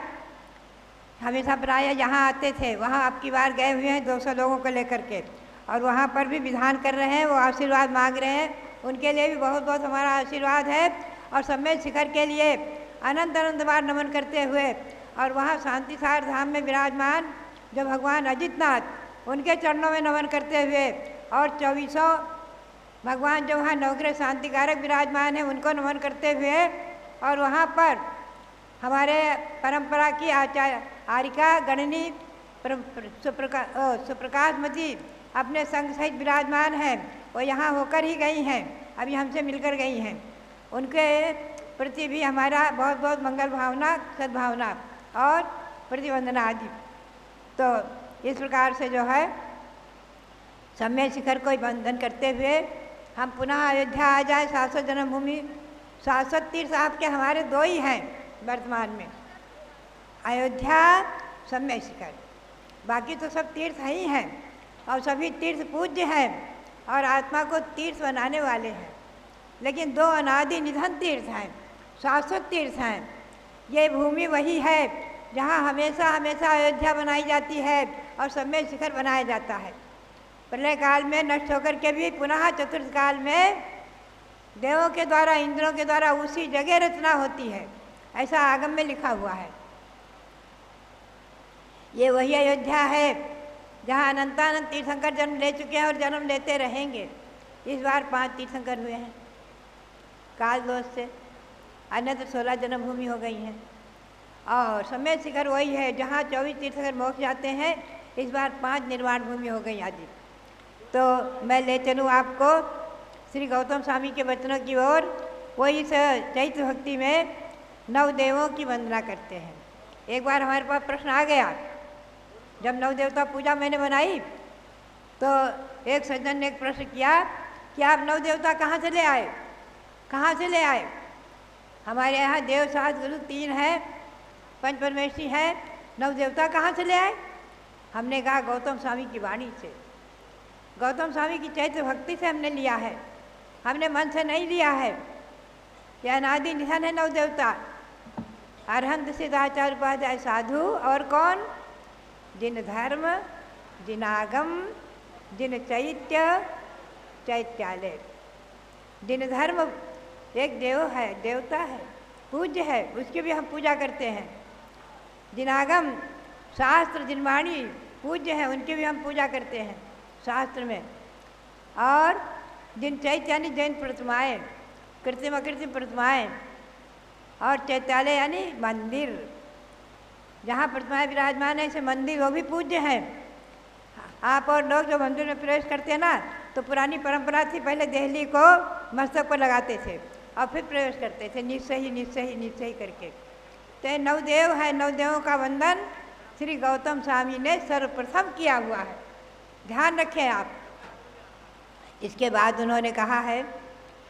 हमेशा प्राय यहाँ आते थे, वहाँ अब की बार गए हुए हैं 200 लोगों को लेकर के, और वहाँ पर भी विधान कर रहे हैं, वो आशीर्वाद मांग रहे हैं। उनके लिए भी बहुत बहुत हमारा आशीर्वाद है। और सम्मेद शिखर के लिए अनंत अनंत बार नमन करते हुए, और वहाँ शांतिसार धाम में विराजमान जो भगवान अजितनाथ, उनके चरणों में नमन करते हुए, और 2400 भगवान जो वहाँ नवग्रह शांतिकारक विराजमान हैं उनको नमन करते हुए, और वहाँ पर हमारे परंपरा की आचार्य आरिका गणनी सुप्रकाशमती अपने संग सहित विराजमान हैं। वो यहाँ होकर ही गई हैं, अभी हमसे मिलकर गई हैं। उनके प्रति भी हमारा बहुत बहुत मंगल भावना, सद्भावना और प्रतिवंदना आदि। तो इस प्रकार से जो है सम्मेद शिखर को वंदन करते हुए हम पुनः अयोध्या आ जाए। शाश्वत जन्मभूमि, शाश्वत तीर्थ आपके हमारे 2 ही हैं वर्तमान में, अयोध्या, सम्मेद शिखर। बाकी तो सब तीर्थ ही हैं, और सभी तीर्थ पूज्य हैं और आत्मा को तीर्थ बनाने वाले हैं। लेकिन 2 अनादि निधन तीर्थ हैं, शाश्वत तीर्थ हैं। ये भूमि वही है जहाँ हमेशा हमेशा अयोध्या बनाई जाती है और सम्मेद शिखर बनाया जाता है। प्रलय काल में नष्ट होकर के भी पुनः चतुर्थ काल में देवों के द्वारा, इंद्रों के द्वारा उसी जगह रचना होती है, ऐसा आगम में लिखा हुआ है। ये वही अयोध्या है जहाँ अनंतानंद तीर्थंकर जन्म ले चुके हैं और जन्म लेते रहेंगे। इस बार 5 तीर्थंकर हुए हैं काल दोष से, अन्यत्र 16 जन्मभूमि हो गई हैं। और सम्मेद शिखर वही है जहाँ 24 तीर्थंकर मोक्ष जाते हैं। इस बार 5 निर्वाण भूमि हो गई आदि। तो मैं ले चलूँ आपको श्री गौतम स्वामी के वचनों की ओर। वो इस चैत्र भक्ति में 9 देवों की वंदना करते हैं। एक बार हमारे पास प्रश्न आ गया, जब 9 देवता पूजा मैंने बनाई तो एक सज्जन ने एक प्रश्न किया कि आप 9 देवता कहाँ से ले आए, कहाँ से ले आए? हमारे यहाँ देव सात गुरु 3 हैं, पंच परमेष्ठी हैं, 9 देवता कहाँ से ले आए? हमने कहा गौतम स्वामी की वाणी से, गौतम स्वामी की चैत्र भक्ति से हमने लिया है, हमने मन से नहीं लिया है। यह अनादि निधन है 9 देवता, अरहंत सिद्धाचार्य उपाध्याय साधु, और कौन? जिन धर्म, जिन आगम, जिन चैत्य, चैत्यालय। जिन धर्म एक देव है, देवता है, पूज्य है, उसकी भी हम पूजा करते हैं। जिन आगम, शास्त्र, जिन वाणी पूज्य है, उनकी भी हम पूजा करते हैं शास्त्र में। और जिन चैत्य यानी जैन प्रतिमाएँ, कृत्रिम अकृत्रिम प्रतिमाएँ, और चैत्यालय यानी मंदिर, जहाँ प्रतिमाएँ विराजमान है, ऐसे मंदिर वो भी पूज्य हैं। आप और लोग जो मंदिर में प्रवेश करते हैं ना, तो पुरानी परंपरा थी, पहले देहली को मस्तक पर लगाते थे और फिर प्रवेश करते थे, नीचे ही करके। तो ये नवदेव है, नवदेवों का वंदन श्री गौतम स्वामी ने सर्वप्रथम किया हुआ है, ध्यान रखें आप। इसके बाद उन्होंने कहा है,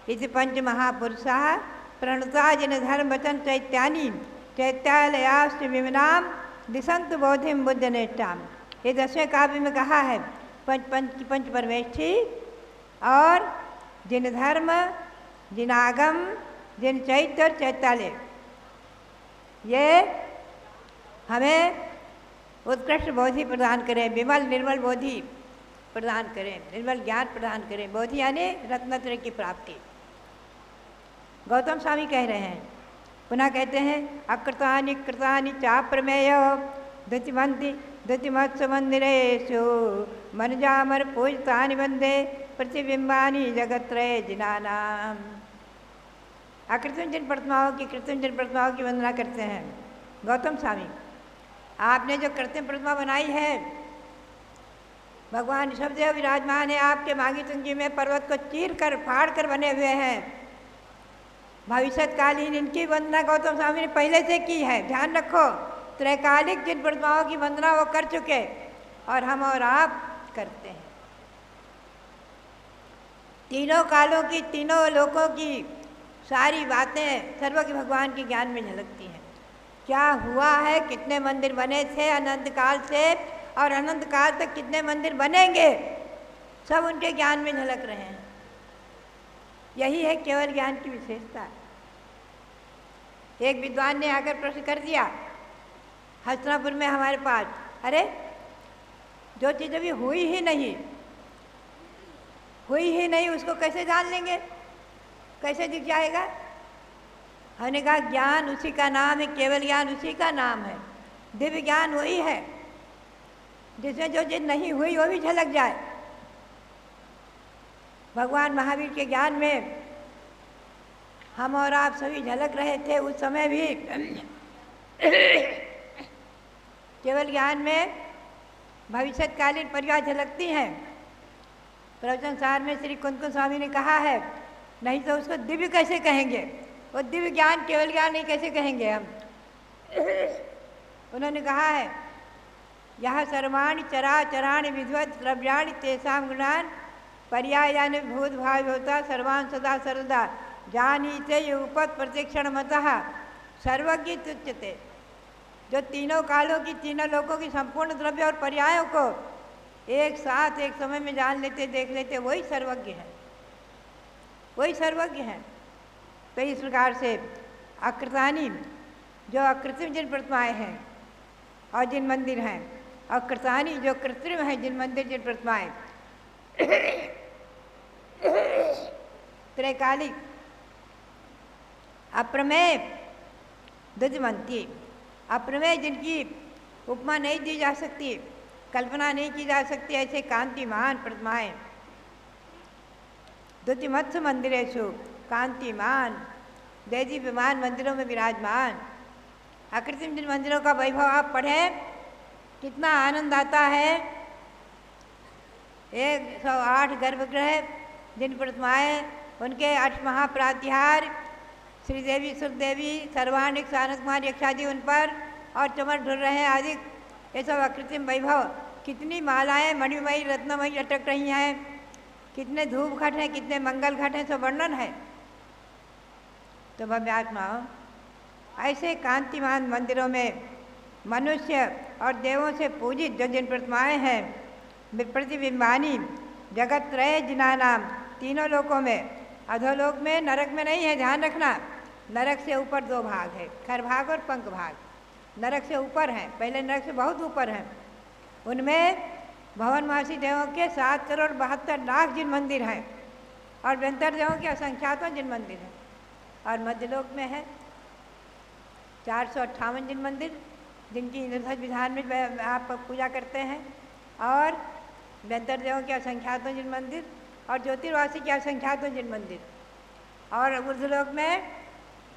इति पंच महापुरुषाः प्रणुता जिन धर्म वचन चैत्यानि चैत्यालयाश्च विमनाम दिशंत बोधिम बुद्धनिष्ठाम। ये 10वें काव्य में कहा है, पंच परमेष्ठी और जिन धर्म, जिन आगम, जिन चैत्य और चैत्यालय, ये हमें उत्कृष्ट बोधि प्रदान करें, विमल निर्मल बोधि प्रदान करें, निर्मल ज्ञान प्रदान करें। बोधि यानी रत्नत्रय की प्राप्ति। गौतम स्वामी कह रहे हैं, पुनः कहते हैं, अकृतानि कृतानि चा प्रमेय द्युतिमत्सु मंदिरेषु मनजामर पूजितानि वंदे प्रतिबिंबानि जगत्रय जिनानाम। अकृत्रिम जिन प्रतिमाओं की, कृत्रिम जिन प्रतिमाओं की वंदना करते हैं गौतम स्वामी। आपने जो कृत्रिम प्रतिमा बनाई है, भगवान ऋषभदेव विराजमान है आपके माघी तुंगी में, पर्वत को चीर कर फाड़ कर बने हुए हैं। भविष्यकालीन इनकी वंदना गौतम स्वामी ने पहले से की है, ध्यान रखो। त्रैकालिक जिन प्रतिमाओं की वंदना वो कर चुके और हम और आप करते हैं। तीनों कालों की, तीनों लोकों की सारी बातें सर्वज्ञ भगवान के ज्ञान में झलकती हैं। क्या हुआ है, कितने मंदिर बने थे अनंत काल से और अनंत काल तक कितने मंदिर बनेंगे, सब उनके ज्ञान में झलक रहे हैं। यही है केवल ज्ञान की विशेषता। एक विद्वान ने आकर प्रश्न कर दिया हस्तिनापुर में हमारे पास, अरे जो चीज़ अभी हुई ही नहीं उसको कैसे जान लेंगे, कैसे दिख जाएगा? हमने कहा ज्ञान उसी का नाम है, केवल ज्ञान उसी का नाम है। दिव्य ज्ञान वही है जिसमें जो चीज़ नहीं हुई वो भी झलक जाए। भगवान महावीर के ज्ञान में हम और आप सभी झलक रहे थे उस समय भी। केवल ज्ञान में भविष्यकालीन परिवार झलकती हैं। प्रवचन सार में श्री कुंद स्वामी ने कहा है, नहीं तो उसको दिव्य कैसे कहेंगे, वो दिव्य ज्ञान केवल ज्ञान नहीं कैसे कहेंगे हम। उन्होंने कहा है, यह सर्वाणि चराचराणि विद्वत् द्रव्याणि तेषां गुणान् पर्यायानि भूत भाव होता सर्वान् सदा सर्वदा जानीते युगपत् प्रतिक्षण मतः सर्वज्ञ तुच्यते। जो तीनों कालों की, तीनों लोकों की संपूर्ण द्रव्य और पर्यायों को एक साथ एक समय में जान लेते, देख लेते, वही सर्वज्ञ है, वही सर्वज्ञ है। तो इस प्रकार से अकृतानि, जो अकृत्रिम जिन प्रतिमाएँ हैं और जिन मंदिर हैं, अकृतानि जो कृत्रिम हैं जिन मंदिर जिन प्रतिमाएँ, त्रैकालिक अप्रमेय द्युतिमन्ति, अप्रमेय जिनकी उपमा नहीं दी जा सकती, कल्पना नहीं की जा सकती, ऐसे कांतिमान प्रतिमाएँ द्युतिमत्सु मंदिरेषु, कांतिमान देदीप्यमान मंदिरों में विराजमान। अकृत्रिम जिन मंदिरों का वैभव आप पढ़ें, कितना आनंद आता है। 108 गर्भगृह जिन प्रतिमाएँ, उनके 8 महाप्रातिहार, श्रीदेवी सुरदेवी, सर्वाणिक सानक कुमार यक्षादि उन पर, और चमर ढुल रहे हैं आदि, ये सब अकृत्रिम वैभव। कितनी मालाएँ मणिमयी रत्नमयी लटक रही हैं, कितने धूप घट हैं, कितने मंगल घट हैं, सब वर्णन है। तो भव्यात्माओं, ऐसे कांतिमान मंदिरों में मनुष्य और देवों से पूजित जो जिन प्रतिमाएँ हैं, प्रतिबिंबानी जगत त्रय जिनानाम, तीनों लोकों में, अधोलोक में, नरक में नहीं है, ध्यान रखना। नरक से ऊपर 2 भाग है, खर भाग और पंख भाग। नरक से ऊपर हैं, पहले नरक से बहुत ऊपर हैं, उनमें भवनवासी देवों के 7,72,00,000 जिन मंदिर हैं और व्यंतर देवों के असंख्यातों जिन मंदिर हैं। और मध्यलोक में है 458 जिन मंदिर, जिनकी निर्धज विधान में आप पूजा करते हैं, और व्यंतर देवों के असंख्यातों जिन मंदिर, और ज्योतिर्वासी के असंख्यातों जिन मंदिर, और ऊर्ध्वलोक में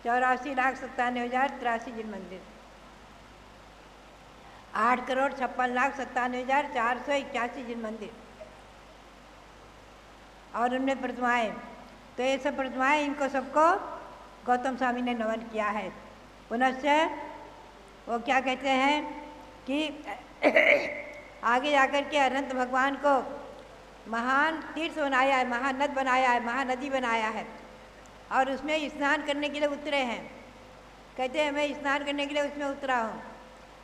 84,97,083 जिन मंदिर। 8,56,97,481 जिन मंदिर और उनमें प्रतिमाएं। तो ये सब प्रतिमाएं, इनको सबको गौतम स्वामी ने नमन किया है। पुनश्च वो क्या कहते हैं कि आगे जाकर के अनंत भगवान को महान तीर्थ बनाया है, महानद बनाया है, महानदी बनाया है और उसमें स्नान करने के लिए उतरे हैं। कहते हैं मैं स्नान करने के लिए उसमें उतरा हूँ,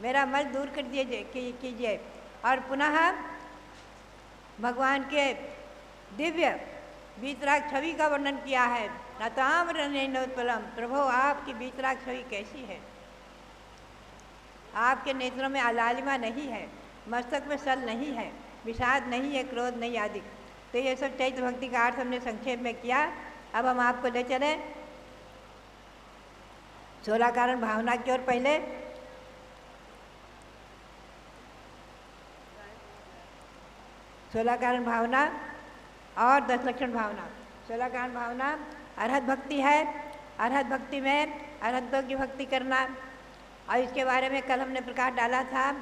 मेरा मल दूर कर कीजिए। और पुनः भगवान के दिव्य बीतराग छवि का वर्णन किया है। नताम्र नैनोत्पलम, प्रभु आपकी बीतराग छवि कैसी है। आपके नेत्रों में लालिमा नहीं है, मस्तक में सल नहीं है, विषाद नहीं है, क्रोध नहीं आदि। तो ये सब चैत्र भक्ति का अर्थ हमने संक्षेप में किया। अब हम आपको ले चले 16 कारण भावना की ओर। पहले 16 कारण भावना और 10 लक्षण भावना। 16 कारण भावना अरहत भक्ति है। अरहत भक्ति में अरहतों की भक्ति करना, और इसके बारे में कल हमने प्रकाश डाला था।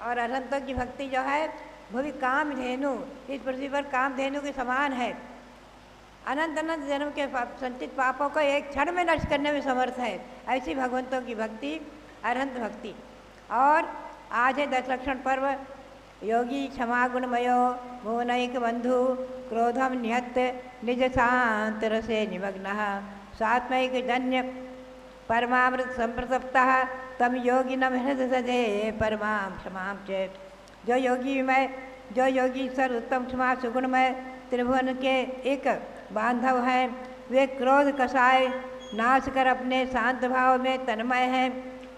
और अरहतों की भक्ति जो है वो भी कामधेनु, इस पृथ्वी पर कामधेनु के समान है। अनंत अनंत जन्म के संचित पापों को एक क्षण में नष्ट करने में समर्थ है। ऐसी भगवंतों की भक्ति अरहंत भक्ति। और आज है 10 लक्षण पर्व। योगी क्षमा गुणमयो भुवनैक बंधु क्रोधम निहत निज शांत रसे निमग्नः स्वात्मैक जन्य परमामृत संप्रसप्तः तम योगिनम हृदय सजे परमाम क्षमाम च। जो योगी सर उत्तम क्षमा सुगुणमय त्रिभुवन के एक बांधव हैं, वे क्रोध कषाय नाश कर अपने शांत भाव में तन्मय हैं।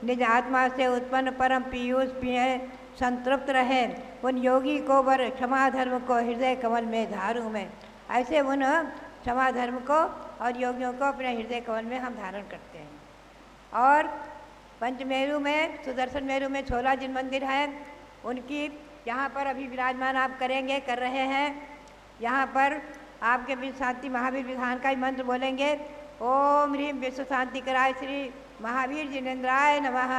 निज आत्मा से उत्पन्न परम पीयूष पिए संतृप्त रहे। उन योगी को वर क्षमा धर्म को हृदय कमल में धारूं में। ऐसे उन क्षमा धर्म को और योगियों को अपने हृदय कमल में हम धारण करते हैं। और पंचमेरु में, सुदर्शन मेरु में 16 जिन मंदिर हैं, उनकी यहाँ पर अभी विराजमान आप कर रहे हैं। यहाँ पर आपके विश्व शांति महावीर विधान का ही मंत्र बोलेंगे। ओम ह्रीम विश्व शांति कराय श्री महावीर जिनेन्द्राय नमः।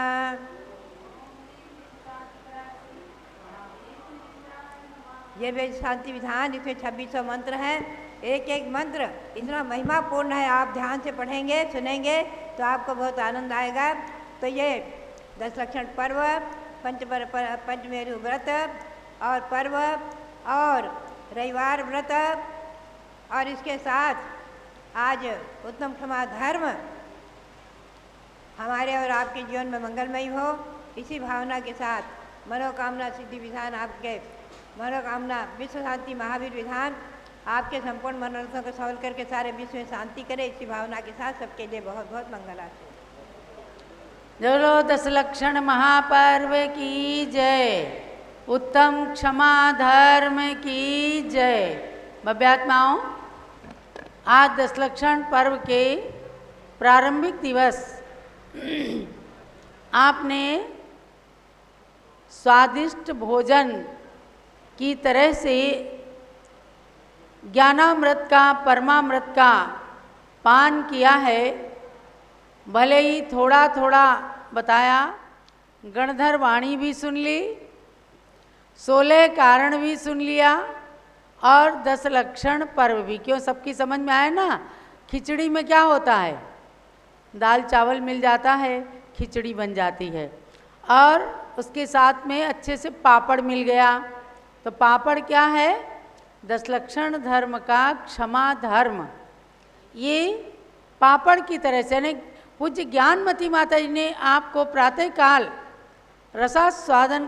ये विश्व शांति विधान, इसमें 2600 मंत्र हैं। एक एक मंत्र इतना महिमापूर्ण है, आप ध्यान से पढ़ेंगे सुनेंगे तो आपको बहुत आनंद आएगा। तो ये 10 लक्षण पर्व, पंचमेरु व्रत और पर्व और रविवार व्रत, और इसके साथ आज उत्तम क्षमा धर्म हमारे और आपके जीवन में मंगलमयी हो, इसी भावना के साथ मनोकामना सिद्धि विधान, आपके मनोकामना विश्व शांति महावीर विधान आपके संपूर्ण मनोरथों को सफल करके सारे विश्व में शांति करे। इसी भावना के साथ सबके लिए बहुत बहुत मंगल आशे। बोलो 10 लक्षण महापर्व की जय, उत्तम क्षमा धर्म की जय। भव्यात्माओं, आज 10 लक्षण पर्व के प्रारंभिक दिवस आपने स्वादिष्ट भोजन की तरह से ज्ञानामृत का, परमामृत का पान किया है। भले ही थोड़ा थोड़ा बताया, गणधर वाणी भी सुन ली, 16 कारण भी सुन लिया और 10 लक्षण पर्व भी। क्यों, सबकी समझ में आए ना। खिचड़ी में क्या होता है, दाल चावल मिल जाता है, खिचड़ी बन जाती है, और उसके साथ में अच्छे से पापड़ मिल गया। तो पापड़ क्या है, 10 लक्षण धर्म का क्षमा धर्म। ये पापड़ की तरह से, यानी पूज्य ज्ञानमती माता जी ने आपको प्रातःकाल रसास्वादन